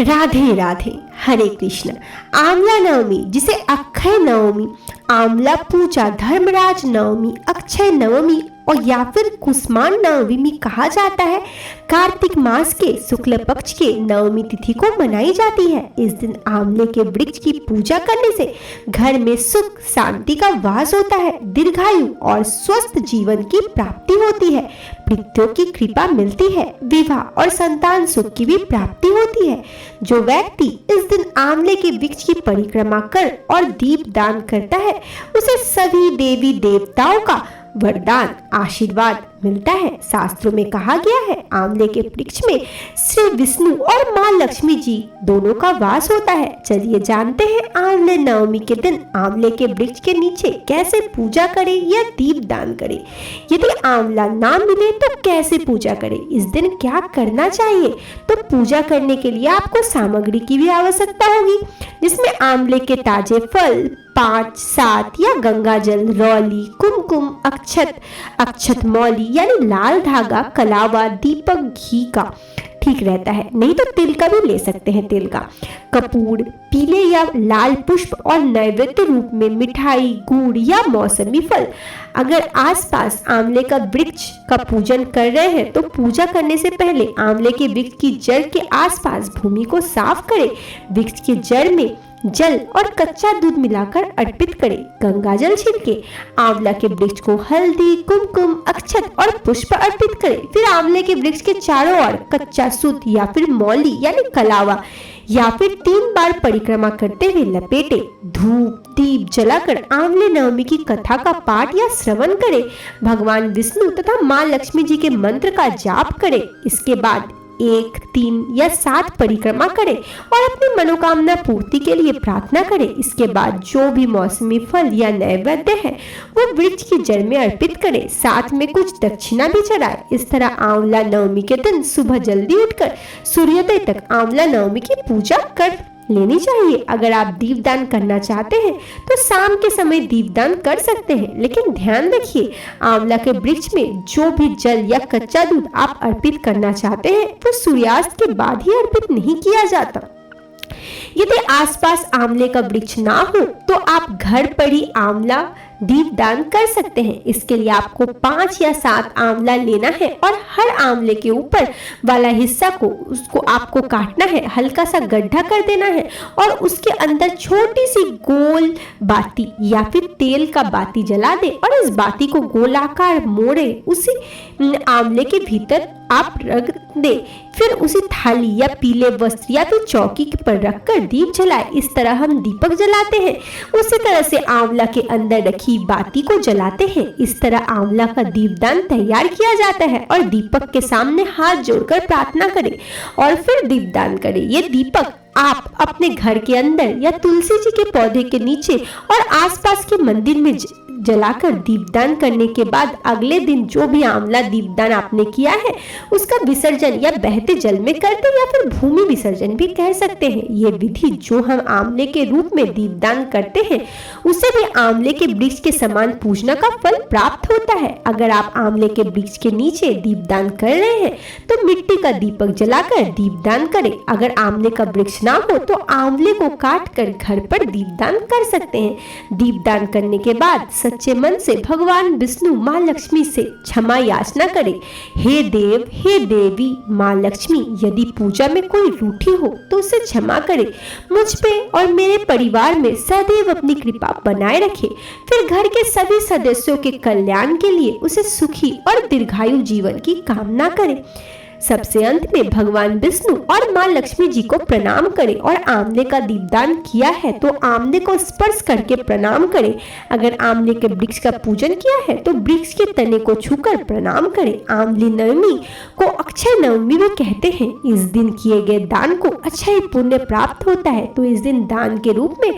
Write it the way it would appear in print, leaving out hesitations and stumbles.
राधे राधे, हरे कृष्ण। आंवला नवमी, जिसे अक्षय नवमी, आंवला पूजा, धर्मराज नवमी, अक्षय नवमी और या फिर कुसुमान नवमी भी कहा जाता है, कार्तिक मास के शुक्ल पक्ष के नवमी तिथि को मनाई जाती है। इस दिन आंवले के वृक्ष की पूजा करने से घर में सुख शांति का वास होता है, दीर्घायु और स्वस्थ जीवन की प्राप्ति होती है, पितरों की कृपा मिलती है, विवाह और संतान सुख की भी प्राप्ति होती है। जो व्यक्ति इस दिन आंवले के वृक्ष की परिक्रमा कर और दीप दान करता है, उसे सभी देवी देवताओं का वरदान आशीर्वाद मिलता है। शास्त्रों में कहा गया है, आंवले के वृक्ष में श्री विष्णु और माँ लक्ष्मी जी दोनों का वास होता है। चलिए जानते हैं आंवले नवमी के दिन आंवले के वृक्ष के नीचे कैसे पूजा करें या दीप दान करें। यदि आंवला ना मिले तो कैसे पूजा करें, इस दिन क्या करना चाहिए। तो पूजा करने के लिए आपको सामग्री की भी आवश्यकता होगी, जिसमें आंवले के ताजे फल, 5, 7 या गंगा जल, रौली, कुमकुम, अक्षत मौली यानी लाल धागा, कलावा, दीपक घी का ठीक रहता है, नहीं तो तिल का भी ले सकते हैं, तिल का, कपूर, पीले या लाल पुष्प और नैवेद्य रूप में मिठाई, गुड़ या मौसमी फल। अगर आसपास आंवले का वृक्ष का पूजन कर रहे हैं तो पूजा करने से पहले आंवले के वृक्ष की जड़ के आसपास भूमि को साफ करें। वृक्ष की जड़ में जल और कच्चा दूध मिलाकर अर्पित करें। गंगा जल छिड़के आंवला के वृक्ष को हल्दी, कुमकुम, अक्षत और पुष्प अर्पित करें। फिर आंवले के वृक्ष के चारों ओर कच्चा सूत या फिर मौली यानी कलावा या फिर 3 बार परिक्रमा करते हुए लपेटे। धूप दीप जलाकर आंवले नवमी की कथा का पाठ या श्रवण करें। भगवान विष्णु तथा माँ लक्ष्मी जी के मंत्र का जाप करें। इसके बाद 1, 3 या 7 परिक्रमा करें और अपनी मनोकामना पूर्ति के लिए प्रार्थना करें। इसके बाद जो भी मौसमी फल या नैवेद्य है वो वृक्ष की जड़ में अर्पित करें, साथ में कुछ दक्षिणा भी चढ़ाएं। इस तरह आंवला नवमी के दिन सुबह जल्दी उठकर सूर्योदय तक आंवला नवमी की पूजा कर लेनी चाहिए। अगर आप दीपदान करना चाहते हैं तो शाम के समय दीपदान कर सकते हैं, लेकिन ध्यान रखिए आंवला के वृक्ष में जो भी जल या कच्चा दूध आप अर्पित करना चाहते हैं वो सूर्यास्त के बाद ही अर्पित नहीं किया जाता। यदि आसपास आंवले का वृक्ष ना हो तो आप घर पर ही आंवला दीप दान कर सकते हैं। इसके लिए आपको 5 या 7 आंवला लेना है और हर आंवले के ऊपर वाला हिस्सा को उसको आपको काटना है, हल्का सा गड्ढा कर देना है और उसके अंदर छोटी सी गोल बाती या फिर तेल का बाती जला दे और इस बाती को गोलाकार मोड़े उसी आंवले के भीतर आप रख दे। फिर उसी थाली या पीले वस्त्र या फिर चौकी पर रखकर दीप जलाए। इस तरह हम दीपक जलाते हैं, उसी तरह से आंवला के अंदर रखी बाती को जलाते हैं। इस तरह आंवला का दीपदान तैयार किया जाता है और दीपक के सामने हाथ जोड़कर प्रार्थना करें और फिर दीपदान करें। ये दीपक आप अपने घर के अंदर या तुलसी जी के पौधे के नीचे और आसपास के मंदिर में जलाकर दीपदान करने के बाद अगले दिन जो भी आंवला दीपदान आपने किया है उसका विसर्जन या बहते जल में कर दें या फिर भूमि विसर्जन भी कह सकते हैं। ये विधि जो हम आंवले के रूप में दीपदान करते हैं उसे भी आंवले के वृक्ष के समान पूजना का फल प्राप्त होता है। अगर आप आंवले के वृक्ष के नीचे दीपदान कर रहे हैं तो मिट्टी का दीपक जलाकर दीपदान करें। अगर आंवले का वृक्ष ना हो तो आंवले को काट कर घर पर दीपदान कर सकते हैं। दीपदान करने के बाद सच्चे मन से भगवान विष्णु माँ लक्ष्मी से क्षमा याचना करें। हे देव, हे देवी माँ लक्ष्मी, यदि पूजा में कोई रूठी हो तो उसे क्षमा करें। मुझ पे और मेरे परिवार में सदैव अपनी कृपा बनाए रखें। फिर घर के सभी सदस्यों के कल्याण के लिए उसे सुखी और दीर्घायु जीवन की कामना करें। सबसे अंत में भगवान विष्णु और माँ लक्ष्मी जी को प्रणाम करें और आंवले का दीपदान किया है तो आंवले को स्पर्श करके प्रणाम करें। अगर आंवले के वृक्ष का पूजन किया है तो वृक्ष के तने को छूकर प्रणाम करें। आंवली नवमी को अक्षय नवमी भी कहते हैं। इस दिन किए गए दान को अक्षय पुण्य प्राप्त होता है, तो इस दिन दान के रूप में